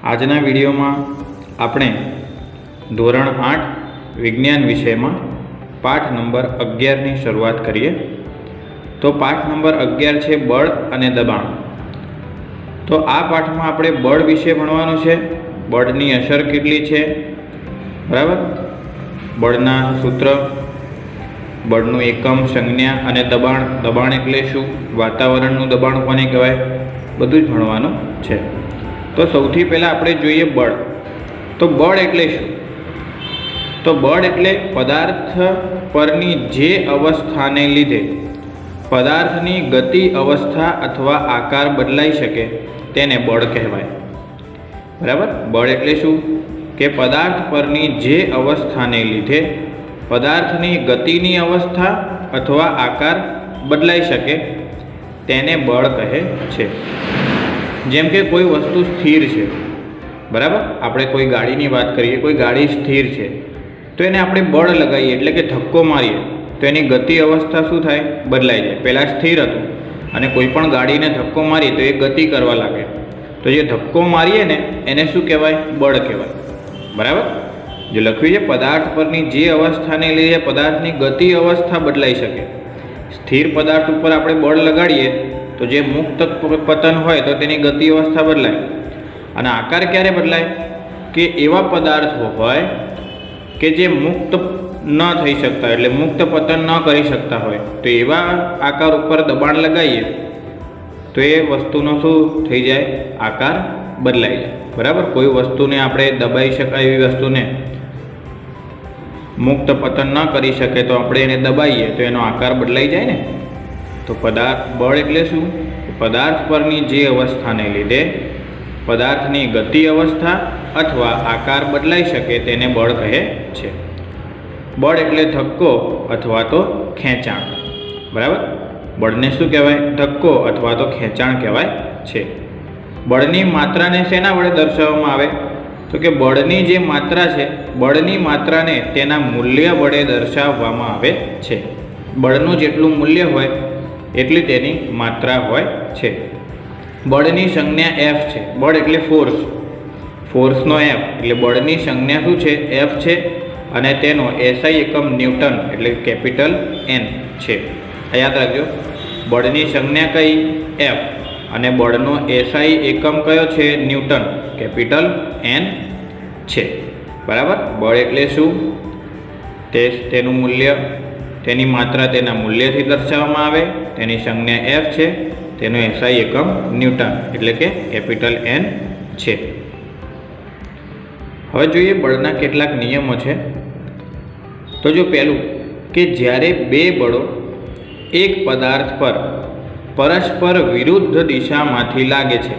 આજના વિડીયોમાં આપણે ધોરણ 8 વિજ્ઞાન વિષયમાં પાઠ નંબર 11ની શરૂઆત કરીએ। તો પાઠ નંબર 11 છે બળ અને દબાણ। તો આ પાઠમાં આપણે બળ વિશે ભણવાનું છે, બળની અસર કેટલી છે, બરાબર, બળના સૂત્ર, બળનું એકમ, સંજ્ઞા અને દબાણ, દબાણ એટલે શું, વાતાવરણનું દબાણ કોને કહેવાય, બધું જ ભણવાનું છે। તો સૌથી પહેલાં આપણે જોઈએ બળ। તો બળ એટલે શું? તો બળ એટલે પદાર્થ પરની જે અવસ્થાને લીધે પદાર્થની ગતિ, અવસ્થા અથવા આકાર બદલાઈ શકે તેને બળ કહેવાય। બરાબર, બળ એટલે શું કે પદાર્થ પરની જે અવસ્થાને લીધે પદાર્થની ગતિની અવસ્થા અથવા આકાર બદલાઈ શકે તેને બળ કહે છે। જેમ કે કોઈ વસ્તુ સ્થિર છે, બરાબર, આપણે કોઈ ગાડીની વાત કરીએ, કોઈ ગાડી સ્થિર છે તો એને આપણે બળ લગાવીએ એટલે કે ધક્કો મારીએ તો એની ગતિ અવસ્થા શું થાય, બદલાઈ જાય। પહેલાં સ્થિર હતું અને કોઈ પણ ગાડીને ધક્કો મારીએ તો એ ગતિ કરવા લાગે, તો જે ધક્કો મારીએ ને એને શું કહેવાય, બળ કહેવાય। બરાબર, જો લખ્યું છે પદાર્થ પરની જે અવસ્થાને લીધે પદાર્થની ગતિ અવસ્થા બદલાઈ શકે। સ્થિર પદાર્થ ઉપર આપણે બળ લગાડીએ તો જે મુક્ત પતન હોય તો તેની ગતિ અવસ્થા બદલાય, અને આકાર ક્યારે બદલાય કે એવા પદાર્થો હોય કે જે મુક્ત ન થઈ શકતા, એટલે મુક્ત પતન ન કરી શકતા હોય, તો એવા આકાર ઉપર દબાણ લગાવીએ તો એ વસ્તુનો શું થઈ જાય, આકાર બદલાઈ જાય। બરાબર, કોઈ વસ્તુને આપણે દબાઈ શકાય એવી વસ્તુને મુક્ત પતન ન કરી શકે તો આપણે એને દબાઈએ તો એનો આકાર બદલાઈ જાય ને। તો બળ એટલે શું, પદાર્થ પરની જે અવસ્થાને લીધે પદાર્થની ગતિ અવસ્થા અથવા આકાર બદલાઈ શકે તેને બળ કહે છે। બળ એટલે ધક્કો અથવા તો ખેંચાણ। બરાબર, બળને શું કહેવાય, ધક્કો અથવા તો ખેંચાણ કહેવાય છે। બળની માત્રાને શેના વડે દર્શાવવામાં આવે, તો કે બળની જે માત્રા છે, બળની માત્રાને તેના મૂલ્ય વડે દર્શાવવામાં આવે છે। બળનું જેટલું મૂલ્ય હોય એટલી તેની માત્રા હોય છે। બળની સંજ્ઞા F છે, બળ એટલે ફોર્સ, ફોર્સનો F એટલે બળની સંજ્ઞા શું છે, F છે, અને તેનો SI એકમ ન્યૂટન એટલે કેપિટલ N છે। યાદ રાખજો, બળની સંજ્ઞા કઈ, F, અને બળનો SI એકમ કયો છે, ન્યૂટન, કેપિટલ N છે। બરાબર, બળ એટલે શું, તેનું મૂલ્ય, તેની માત્રા તેના મૂલ્યથી દર્શાવવામાં આવે, તેની સંજ્ઞા F છે, તેનો SI એકમ ન્યૂટન એટલે કે કેપિટલ N છે। હવે જોઈએ બળના કેટલાક નિયમો છે। તો જો પહેલું કે જ્યારે બે બળો એક પદાર્થ પર પરસ્પર વિરુદ્ધ દિશામાંથી લાગે છે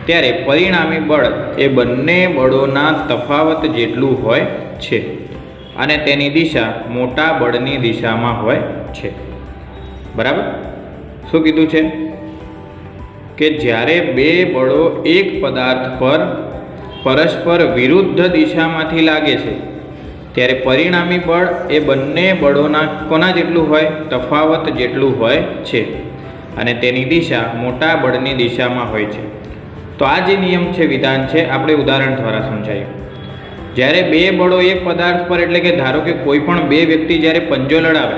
ત્યારે પરિણામી બળ એ બંને બળોના તફાવત જેટલું હોય છે અને તેની દિશા મોટા બળની દિશામાં હોય છે। બરાબર, શું કીધું છે કે જ્યારે બે બળો એક પદાર્થ પર પરસ્પર વિરુદ્ધ દિશામાંથી લાગે છે ત્યારે પરિણામી બળ એ બંને બળોના કોના જેટલું હોય, તફાવત જેટલું હોય છે અને તેની દિશા મોટા બળની દિશામાં હોય છે। તો આ જે નિયમ છે, વિધાન છે, આપણે ઉદાહરણ દ્વારા સમજાયું। જ્યારે બે બળો એક પદાર્થ પર, એટલે કે ધારો કે કોઈ પણ બે વ્યક્તિ જ્યારે પંજો લડાવે,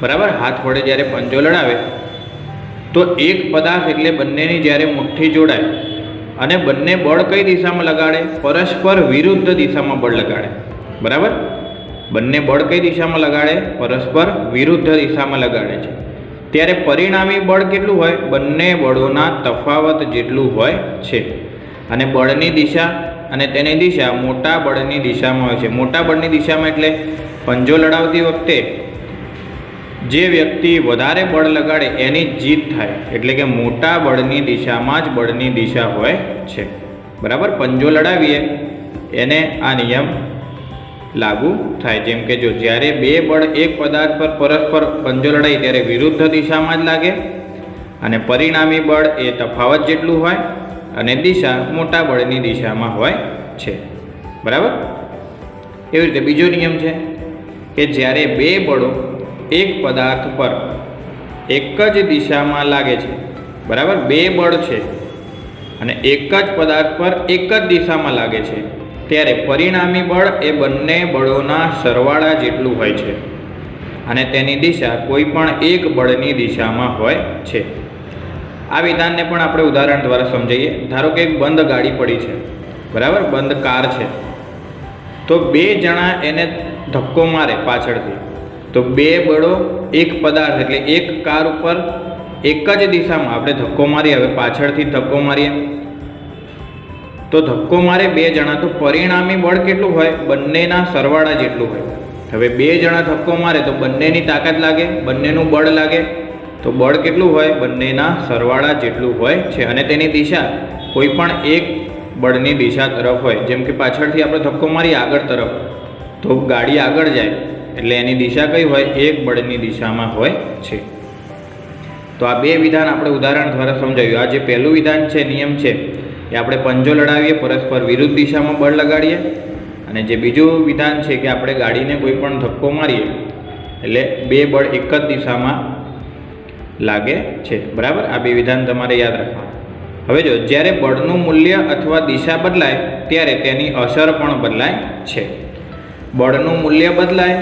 બરાબર, હાથ વડે જ્યારે પંજો લડાવે તો એક પદાર્થ એટલે બંનેની જ્યારે મુઠ્ઠી જોડાય અને બંને બળ કઈ દિશામાં લગાડે, પરસ્પર વિરુદ્ધ દિશામાં બળ લગાડે। બરાબર, બંને બળ કઈ દિશામાં લગાડે, પરસ્પર વિરુદ્ધ દિશામાં લગાડે છે, ત્યારે પરિણામી બળ કેટલું હોય, બંને બળોના તફાવત જેટલું હોય છે અને બળની દિશા અને તેની દિશા મોટા બળની દિશામાં હોય છે। મોટા બળની દિશામાં એટલે પંજો લડાવતી વખતે જે વ્યક્તિ વધારે બળ લગાડે એની જ જીત થાય, એટલે કે મોટા બળની દિશામાં જ બળની દિશા હોય છે। બરાબર, પંજો લડાવીએ એને આ નિયમ લાગુ થાય। જેમ કે જો જ્યારે બે બળ એક પદાર્થ પર પરસ્પર પંજો લડાય ત્યારે વિરુદ્ધ દિશામાં જ લાગે અને પરિણામી બળ એ તફાવત જેટલું હોય અને દિશા મોટા બળની દિશામાં હોય છે। બરાબર, એવી રીતે બીજો નિયમ છે કે જ્યારે બે બળો એક પદાર્થ પર એક જ દિશામાં લાગે છે, બરાબર, બે બળ છે અને એક જ પદાર્થ પર એક જ દિશામાં લાગે છે ત્યારે પરિણામી બળ એ બંને બળોના સરવાળા જેટલું હોય છે અને તેની દિશા કોઈ પણ એક બળની દિશામાં હોય છે. આ વિધાનને પણ આપણે ઉદાહરણ દ્વારા સમજાવીએ. ધારો કે એક બંધ ગાડી પડી છે, બરાબર, બંધ કાર છે. તો બે જણા એને ધક્કો મારે પાછળથી, તો બે બળો એક પદાર્થ એટલે એક કાર ઉપર એક જ દિશામાં આપણે ધક્કો મારીએ. હવે પાછળથી ધક્કો મારીએ તો ધક્કો મારે બે જણા, તો પરિણામી બળ કેટલું હોય? બંનેના સરવાળા જેટલું હોય. હવે બે જણા ધક્કો મારે તો બંનેની તાકાત લાગે, બંનેનું બળ લાગે, તો બળ કેટલું હોય? બંનેના સરવાળા જેટલું હોય છે. અને તેની દિશા કોઈ પણ એક બળની દિશા તરફ હોય. જેમ કે પાછળથી આપણે ધક્કો મારીએ આગળ તરફ, તો ગાડી આગળ જાય એટલે એની દિશા કઈ હોય? એક બળની દિશામાં હોય છે. તો આ બે વિધાન આપણે ઉદાહરણ દ્વારા સમજાવ્યું. આ જે પહેલું વિધાન છે, નિયમ છે, એ આપણે પંજો લડાવીએ, પરસ્પર વિરુદ્ધ દિશામાં બળ લગાડીએ. અને જે બીજું વિધાન છે કે આપણે ગાડીને કોઈ પણ ધક્કો મારીએ એટલે બે બળ એક જ દિશામાં લાગે છે. બરાબર, આ બે વિધાન તમારે યાદ રાખવાના. હવે જો, જ્યારે બળનું મૂલ્ય અથવા દિશા બદલાય ત્યારે તેની અસર પણ બદલાય છે. બળનું મૂલ્ય બદલાય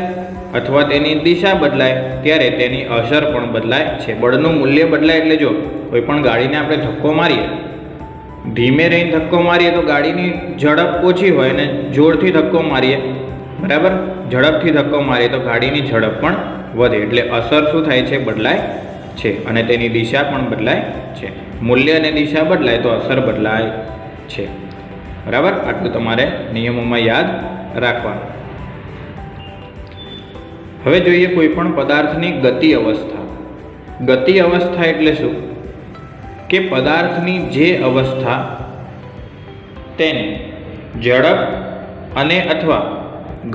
અથવા તેની દિશા બદલાય ત્યારે તેની અસર પણ બદલાય છે. બળનું મૂલ્ય બદલાય એટલે જો કોઈ પણ ગાડીને આપણે ધક્કો મારીએ, ધીમે રહીને ધક્કો મારીએ તો ગાડીની ઝડપ ઓછી હોય, અને જોરથી ધક્કો મારીએ, બરાબર, ઝડપથી ધક્કો મારીએ તો ગાડીની ઝડપ પણ વધે. એટલે અસર શું થાય છે? બદલાય છે. અને તેની દિશા પણ બદલાય છે. મૂલ્ય અને દિશા બદલાય તો અસર બદલાય છે. બરાબર, આટલું તમારે નિયમોમાં યાદ રાખવાનું. હવે જોઈએ કોઈ પણ પદાર્થની ગતિ અવસ્થા. ગતિ અવસ્થા એટલે શું? કે પદાર્થની જે અવસ્થા તેને ઝડપ અને અથવા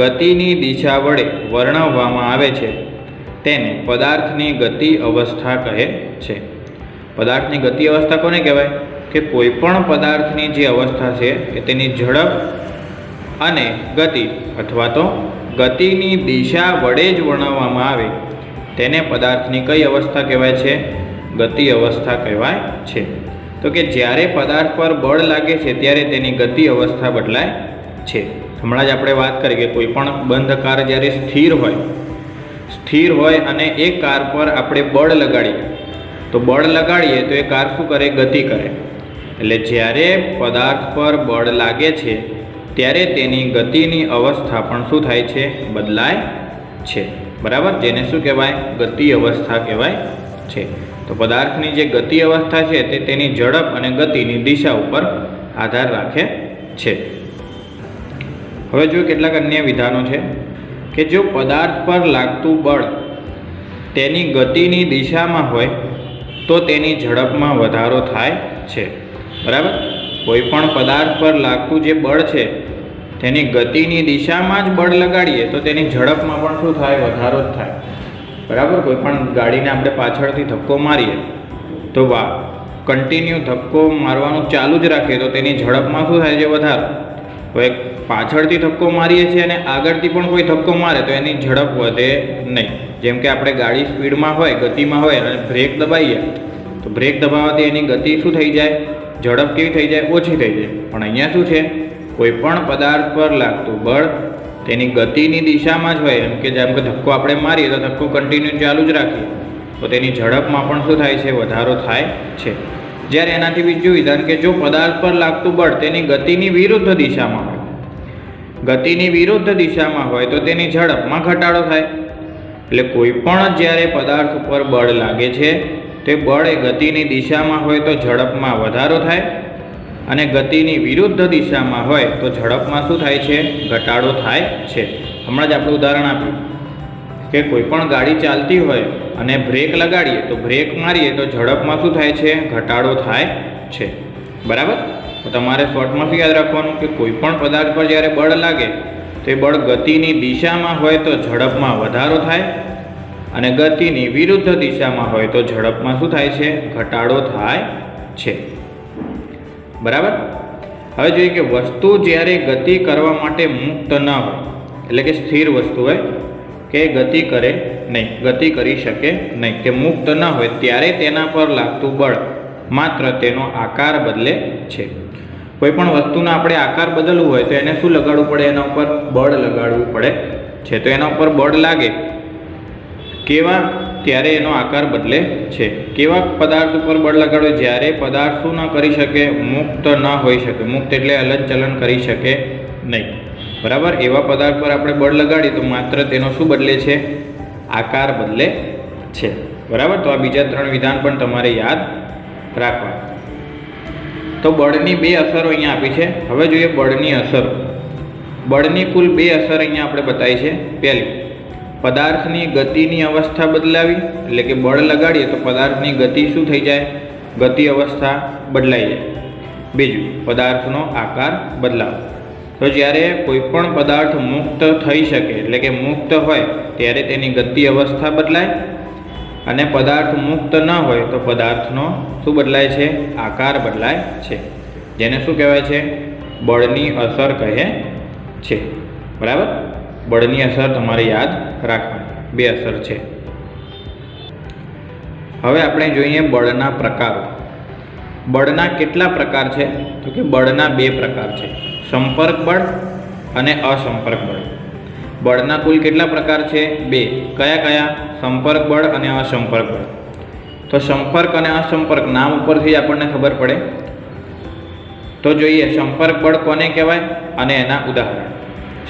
ગતિની દિશા વડે વર્ણવવામાં આવે છે તેને પદાર્થની ગતિ અવસ્થા કહે છે. પદાર્થની ગતિ અવસ્થા કોને કહેવાય? કે કોઈ પણ પદાર્થની જે અવસ્થા છે એ તેની ઝડપ અને ગતિ અથવા તો ગતિની દિશા વડે જ વર્ણવવામાં આવે તેને પદાર્થની કઈ અવસ્થા કહેવાય છે? ગતિ અવસ્થા કહેવાય છે. તો કે જ્યારે પદાર્થ પર બળ લાગે છે ત્યારે તેની ગતિ અવસ્થા બદલાય છે. હમણાં જ આપણે વાત કરી કે કોઈ પણ બંધ કાર જ્યારે સ્થિર હોય અને એ કાર પર આપણે બળ લગાડીએ તો એ કાર શું કરે? ગતિ કરે. એટલે જ્યારે પદાર્થ પર બળ લાગે છે ત્યારે તેની ગતિની અવસ્થા પણ શું થાય છે? બદલાય છે. બરાબર, જેને શું કહેવાય? ગતિ અવસ્થા કહેવાય છે. તો પદાર્થની જે ગતિ અવસ્થા છે તે તેની ઝડપ અને ગતિની દિશા ઉપર આધાર રાખે છે. હવે જો કેટલાક અન્ય વિધાનો છે કે જો પદાર્થ પર લાગતું બળ તેની ગતિની દિશામાં હોય તો તેની ઝડપમાં વધારો થાય છે. બરાબર, કોઈ પણ પદાર્થ પર લાગતું જે બળ છે તેની ગતિની દિશામાં જ બળ લગાડીએ તો તેની ઝડપમાં પણ શું થાય? વધારો જ થાય. બરાબર, કોઈ પણ ગાડીને આપણે પાછળથી ધક્કો મારીએ તો કન્ટિન્યુ ધક્કો મારવાનું ચાલુ જ રાખીએ તો તેની ઝડપમાં શું થાય છે? વધારો. હવે પાછળથી ધક્કો મારીએ છીએ અને આગળથી પણ કોઈ ધક્કો મારે તો એની ઝડપ વધે નહીં. જેમ કે આપણે ગાડી સ્પીડમાં હોય, ગતિમાં હોય અને બ્રેક દબાવીએ તો બ્રેક દબાવવાથી એની ગતિ શું થઈ જાય? ઝડપ કેવી થઈ જાય? ઓછી થઈ જાય. પણ અહીંયા શું છે? કોઈ પણ પદાર્થ પર લાગતું બળ તેની ગતિની દિશામાં જ હોય. એમ કે જેમ કે ધક્કો આપણે મારીએ તો ધક્કો કન્ટિન્યુ ચાલુ જ રાખીએ તો તેની ઝડપમાં પણ શું થાય છે? વધારો થાય છે. જ્યારે એનાથી બીજું વિધાન કે જો પદાર્થ પર લાગતું બળ તેની ગતિની વિરુદ્ધ દિશામાં હોય, ગતિની વિરુદ્ધ દિશામાં હોય તો તેની ઝડપમાં ઘટાડો થાય. એટલે કોઈ પણ જ્યારે પદાર્થ ઉપર બળ લાગે છે તે બળ એ ગતિની દિશામાં હોય તો ઝડપમાં વધારો થાય અને ગતિની વિરુદ્ધ દિશામાં હોય તો ઝડપમાં શું થાય છે? ઘટાડો થાય છે. હમણાં જ આપણે ઉદાહરણ આપ્યું કે કોઈ પણ ગાડી ચાલતી હોય અને બ્રેક લગાડીએ તો બ્રેક મારીએ તો ઝડપમાં શું થાય છે? ઘટાડો થાય છે. બરાબર, તો તમારે શોર્ટમાં શું યાદ રાખવાનું કે કોઈ પણ પદાર્થ પર જ્યારે બળ લાગે તો એ બળ ગતિની દિશામાં હોય તો ઝડપમાં વધારો થાય અને ગતિની વિરુદ્ધ દિશામાં હોય તો ઝડપમાં શું થાય છે? ઘટાડો થાય છે. બરાબર, હવે જોઈએ કે વસ્તુ જ્યારે ગતિ કરવા માટે મુક્ત ન હોય, એટલે કે સ્થિર વસ્તુ હોય કે ગતિ કરી શકે નહીં કે મુક્ત ન હોય ત્યારે તેના પર લાગતું બળ માત્ર તેનો આકાર બદલે છે. કોઈ પણ વસ્તુનો આપણે આકાર બદલવું હોય તો એને શું લગાડવું પડે? એના ઉપર બળ લગાડવું પડે છે. તો એના ઉપર બળ લાગે કેવા? ત્યારે એનો આકાર બદલે છે. કેવા પદાર્થ ઉપર બળ લગાડવું? જ્યારે પદાર્થ શું ન કરી શકે? મુક્ત ન હોઈ શકે. મુક્ત એટલે હલનચલન કરી શકે નહીં. બરાબર? એવા પદાર્થ પર આપણે બળ લગાડીએ તો માત્ર તેનો શું બદલે છે? આકાર બદલે છે. બરાબર? તો આ બીજા 3 વિધાન પણ તમારે યાદ રાખવા. તો બળની 2 અસરો અહીંયા આપી છે. હવે જોઈએ બળની અસરો. બળની કુલ 2 અસર અહીંયા આપણે બતાવી છે. પહેલી, પદાર્થની ગતિની અવસ્થા બદલાવી, એટલે કે બળ લગાડીએ તો પદાર્થની ગતિ શું થઈ જાય? ગતિ અવસ્થા બદલાઈ જાય. બીજું, પદાર્થનો આકાર બદલાવ. તો જ્યારે કોઈ પણ પદાર્થ મુક્ત થઈ શકે, એટલે કે મુક્ત હોય ત્યારે તેની ગતિ અવસ્થા બદલાય, અને પદાર્થ મુક્ત ન હોય તો પદાર્થનો શું બદલાય છે? આકાર બદલાય છે. જેને શું કહેવાય છે? બળની અસર કહે છે. બરાબર? બળની અસર તમારે યાદ રાખવાની. 2 અસર છે. હવે આપણે જોઈએ બળના પ્રકારો. બળના કેટલા પ્રકાર છે? તો કે બળના 2 પ્રકાર છે, સંપર્ક બળ અને અસંપર્ક બળ. બળના કુલ કેટલા પ્રકાર છે? 2. કયા કયા? સંપર્ક બળ અને અસંપર્ક બળ. તો સંપર્ક અને અસંપર્ક નામ ઉપરથી આપણને ખબર પડે. તો જોઈએ સંપર્ક બળ કોને કહેવાય અને એના ઉદાહરણ.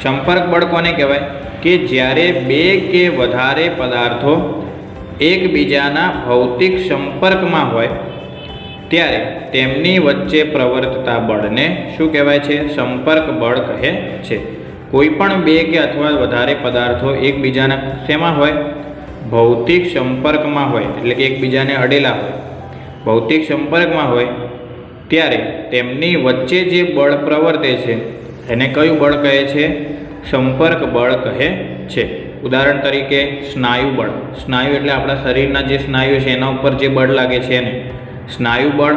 સંપર્ક બળ કોને કહેવાય? કે જ્યારે 2 કે વધારે પદાર્થો એકબીજાના ભૌતિક સંપર્કમાં હોય ત્યારે તેમની વચ્ચે પ્રવર્તતા બળને શું કહેવાય છે? સંપર્ક બળ કહે છે. કોઈ પણ 2 કે અથવા વધારે પદાર્થો એકબીજાના શેમાં હોય? ભૌતિક સંપર્કમાં હોય, એટલે કે એકબીજાને અડેલા હોય, ભૌતિક સંપર્કમાં હોય ત્યારે તેમની વચ્ચે જે બળ પ્રવર્તે છે એને કયું બળ કહે છે? સંપર્ક બળ કહે છે. ઉદાહરણ તરીકે સ્નાયુ બળ. સ્નાયુ એટલે આપણા શરીરના જે સ્નાયુ છે એના ઉપર જે બળ લાગે છે એને સ્નાયુ બળ.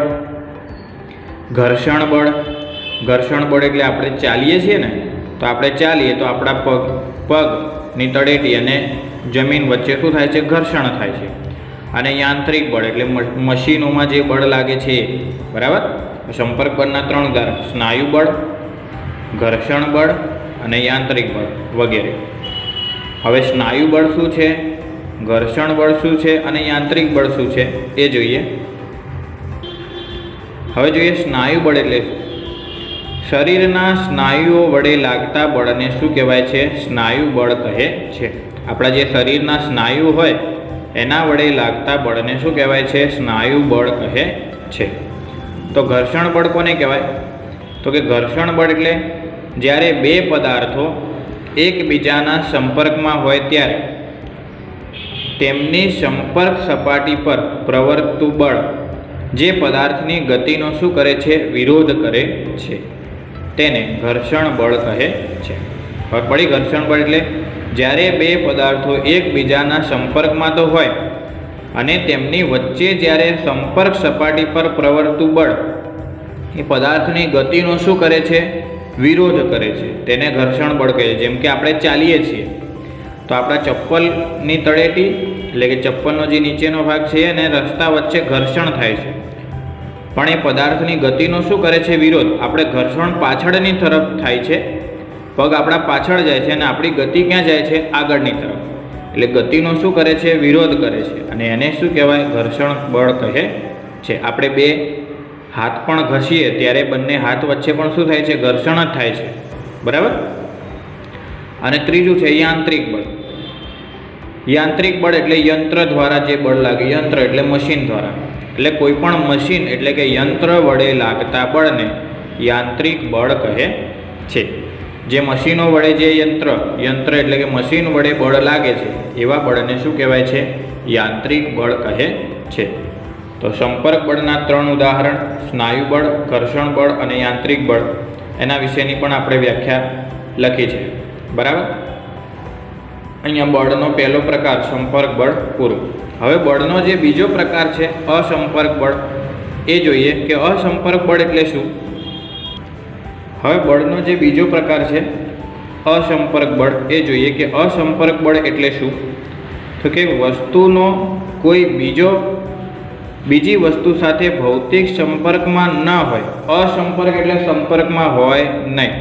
ઘર્ષણ બળ. ઘર્ષણ બળ એટલે આપણે ચાલીએ છીએ ને, તો આપણે ચાલીએ તો આપણા પગની તળેટી અને જમીન વચ્ચે શું થાય છે? ઘર્ષણ થાય છે. અને યાંત્રિક બળ એટલે મશીનોમાં જે બળ લાગે છે. બરાબર? સંપર્ક બળના 3 ઉદાહરણ: સ્નાયુ બળ, ઘર્ષણ બળ અને યાંત્રિક બળ વગેરે. હવે સ્નાયુ બળ શું છે, ઘર્ષણ બળ શું છે અને યાંત્રિક બળ શું છે એ જોઈએ. હવે જોઈએ સ્નાયુ બળ એટલે શું. શરીરના સ્નાયુઓ વડે લાગતા બળને શું કહેવાય છે? સ્નાયુ બળ કહે છે. આપણા જે શરીરના સ્નાયુ હોય એના વડે લાગતા બળને શું કહેવાય છે? સ્નાયુ બળ કહે છે. તો ઘર્ષણ બળ કોને કહેવાય? તો કે ઘર્ષણ બળ એટલે જ્યારે 2 પદાર્થો એકબીજાના સંપર્કમાં હોય ત્યારે તેમની સંપર્ક સપાટી પર પ્રવર્તતું બળ જે પદાર્થની ગતિનો શું કરે છે? વિરોધ કરે છે, તેને ઘર્ષણ બળ કહે છે. ખબર પડી? ઘર્ષણ બળ એટલે જ્યારે 2 પદાર્થો એકબીજાના સંપર્કમાં તો હોય અને તેમની વચ્ચે જ્યારે સંપર્ક સપાટી પર પ્રવર્તતું બળ એ પદાર્થની ગતિનો શું કરે છે? વિરોધ કરે છે, તેને ઘર્ષણ બળ કહે છે. જેમ કે આપણે ચાલીએ છીએ તો આપણા ચપ્પલની તળેટી એટલે કે ચપ્પલનો જે નીચેનો ભાગ છે અને રસ્તા વચ્ચે ઘર્ષણ થાય છે, પણ એ પદાર્થની ગતિનો શું કરે છે? વિરોધ. આપણે ઘર્ષણ પાછળની તરફ થાય છે, પગ આપણા પાછળ જાય છે અને આપણી ગતિ ક્યાં જાય છે? આગળની તરફ. એટલે ગતિનો શું કરે છે? વિરોધ કરે છે, અને એને શું કહેવાય? ઘર્ષણ બળ કહે છે. આપણે 2 હાથ પણ ઘસીએ ત્યારે બંને હાથ વચ્ચે પણ શું થાય છે? ઘર્ષણ જ થાય છે. બરાબર? અને ત્રીજું છે યાંત્રિક બળ. યાંત્રિક બળ એટલે યંત્ર દ્વારા જે બળ લાગે. યંત્ર એટલે મશીન દ્વારા. એટલે કોઈ પણ મશીન એટલે કે યંત્ર વડે લાગતા બળને યાંત્રિક બળ કહે છે. જે મશીનો વડે જે યંત્ર એટલે કે મશીન વડે બળ લાગે છે એવા બળને શું કહેવાય છે? યાંત્રિક બળ કહે છે. તો સંપર્ક બળના 3 ઉદાહરણ: સ્નાયુ બળ, ઘર્ષણ બળ અને યાંત્રિક બળ. એના વિશેની પણ આપણે વ્યાખ્યા લખી છે. બરાબર? અહીંયા બળનો પહેલો પ્રકાર સંપર્ક બળ પૂરું. હવે બળનો જે બીજો પ્રકાર છે અસંપર્ક બળ એ જોઈએ કે અસંપર્ક બળ એટલે શું. હવે બળનો જે બીજો પ્રકાર છે અસંપર્ક બળ એ જોઈએ કે અસંપર્ક બળ એટલે શું. તો કે વસ્તુનો કોઈ બીજો બીજી વસ્તુ સાથે ભૌતિક સંપર્કમાં ન હોય, અસંપર્ક એટલે સંપર્કમાં હોય નહીં,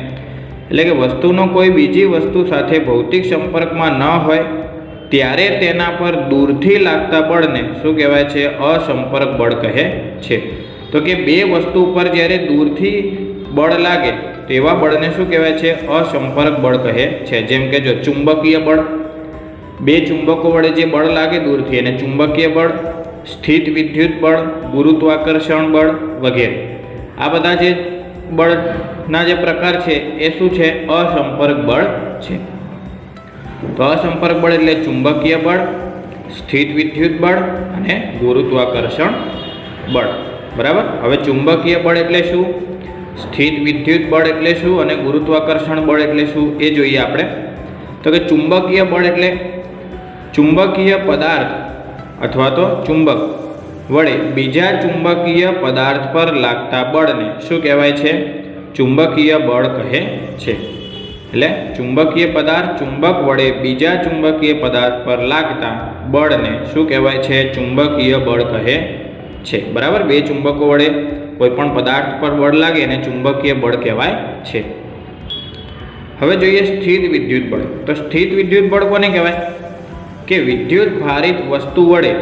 એટલે કે વસ્તુનો કોઈ બીજી વસ્તુ સાથે ભૌતિક સંપર્કમાં ન હોય ત્યારે તેના પર દૂરથી લાગતા બળને શું કહેવાય છે? અસંપર્ક બળ કહે છે. તો કે બે વસ્તુ પર જ્યારે દૂરથી બળ લાગે તેવા બળને શું કહેવાય છે? અસંપર્ક બળ કહે છે. જેમ કે જો ચુંબકીય બળ, બે ચુંબકો વડે જે બળ લાગે દૂરથી એને ચુંબકીય બળ, સ્થિત વિદ્યુત બળ, ગુરુત્વાકર્ષણ બળ વગેરે. આ બધા જે બળના જે પ્રકાર છે એ શું છે? અસંપર્ક બળ છે. તો અસંપર્ક બળ એટલે ચુંબકીય બળ, સ્થિત વિદ્યુત બળ અને ગુરુત્વાકર્ષણ બળ. બરાબર. હવે ચુંબકીય બળ એટલે શું, સ્થિત વિદ્યુત બળ એટલે શું અને ગુરુત્વાકર્ષણ બળ એટલે શું એ જોઈએ આપણે. તો કે ચુંબકીય બળ એટલે ચુંબકીય પદાર્થ અથવા તો ચુંબક વડે બીજા ચુંબકીય પદાર્થ પર લાગતા બળને શું કહેવાય છે? ચુંબકીય બળ કહે છે. એટલે ચુંબકીય પદાર્થ ચુંબક વડે બીજા ચુંબકીય પદાર્થ પર લાગતા બળને શું કહેવાય છે? ચુંબકીય બળ કહે છે. બરાબર. બે ચુંબકો વડે કોઈ પણ પદાર્થ પર બળ લાગે એને ચુંબકીય બળ કહેવાય છે. હવે જોઈએ સ્થિત વિદ્યુત બળ. તો સ્થિત વિદ્યુત બળ કોને કહેવાય? કે વિદ્યુત ભારિત વસ્તુ વડે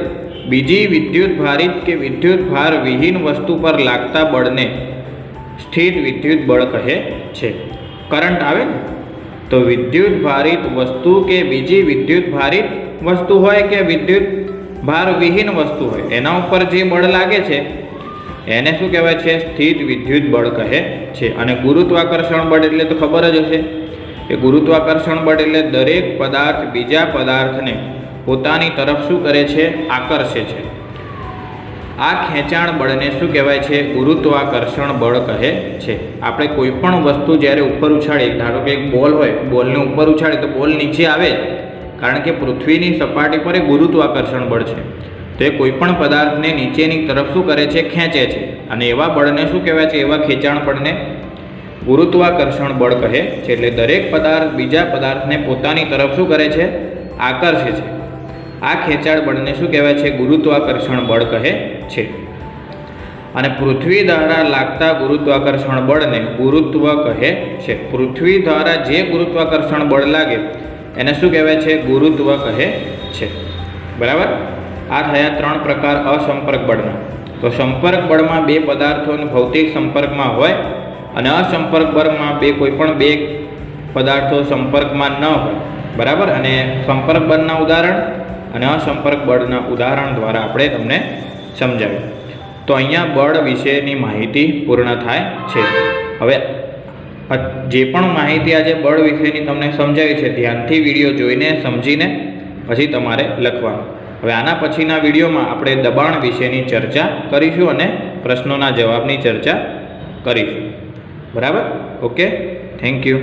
બીજી વિદ્યુત ભારિત કે વિદ્યુત ભાર વિહીન વસ્તુ પર લાગતા બળને સ્થિત વિદ્યુત બળ કહે છે. કરંટ આવે ને તો વિદ્યુત ભારિત વસ્તુ કે બીજી વિદ્યુત ભારિત વસ્તુ હોય કે વિદ્યુત ભાર વિહીન વસ્તુ હોય એના ઉપર જે બળ લાગે છે એને શું કહેવાય છે? સ્થિત વિદ્યુત બળ કહે છે. અને ગુરુત્વાકર્ષણ બળ એટલે તો ખબર જ હશે કે ગુરુત્વાકર્ષણ બળ એટલે દરેક પદાર્થ બીજા પદાર્થને પોતાની તરફ શું કરે છે? આકર્ષે છે. આ ખેંચાણ બળને શું કહેવાય છે? ગુરુત્વાકર્ષણ બળ કહે છે. આપણે કોઈ પણ વસ્તુ જ્યારે ઉપર ઉછાળીએ, ધારો કે એક બોલ હોય, બોલને ઉપર ઉછાળીએ તો બોલ નીચે આવે, કારણ કે પૃથ્વીની સપાટી પર એ ગુરુત્વાકર્ષણ બળ છે. તો એ કોઈ પણ પદાર્થને નીચેની તરફ શું કરે છે? ખેંચે છે. અને એવા બળને શું કહેવાય છે? એવા ખેંચાણ બળને ગુરુત્વાકર્ષણ બળ કહે છે. એટલે દરેક પદાર્થ બીજા પદાર્થને પોતાની તરફ શું કરે છે? આકર્ષે છે. આ ખેંચાણ બળને શું કહેવાય છે? ગુરુત્વાકર્ષણ બળ કહે છે. અને પૃથ્વી દ્વારા લાગતા ગુરુત્વાકર્ષણ બળને ગુરુત્વ કહે છે. પૃથ્વી દ્વારા જે ગુરુત્વાકર્ષણ બળ લાગે એને શું કહેવાય છે? ગુરુત્વ કહે છે. બરાબર. આ થયા ત્રણ પ્રકાર અસંપર્ક બળના. તો સંપર્ક બળમાં બે પદાર્થોનો ભૌતિક સંપર્કમાં હોય અને અસંપર્ક બળમાં કોઈ પણ બે પદાર્થો સંપર્કમાં ન હોય. બરાબર. અને સંપર્ક બળના ઉદાહરણ અને અસંપર્ક બળના ઉદાહરણ દ્વારા આપણે તમને સમજાવ્યું. તો અહીંયા બળ વિશેની માહિતી પૂર્ણ થાય છે. હવે જે પણ માહિતી આજે બળ વિશેની તમને સમજાવી છે ધ્યાનથી વિડીયો જોઈને સમજીને પછી તમારે લખવાનું. હવે આના પછીના વિડીયોમાં આપણે દબાણ વિશેની ચર્ચા કરીશું અને પ્રશ્નોના જવાબની ચર્ચા કરીશું. બરાબર. ઓકે. Thank you.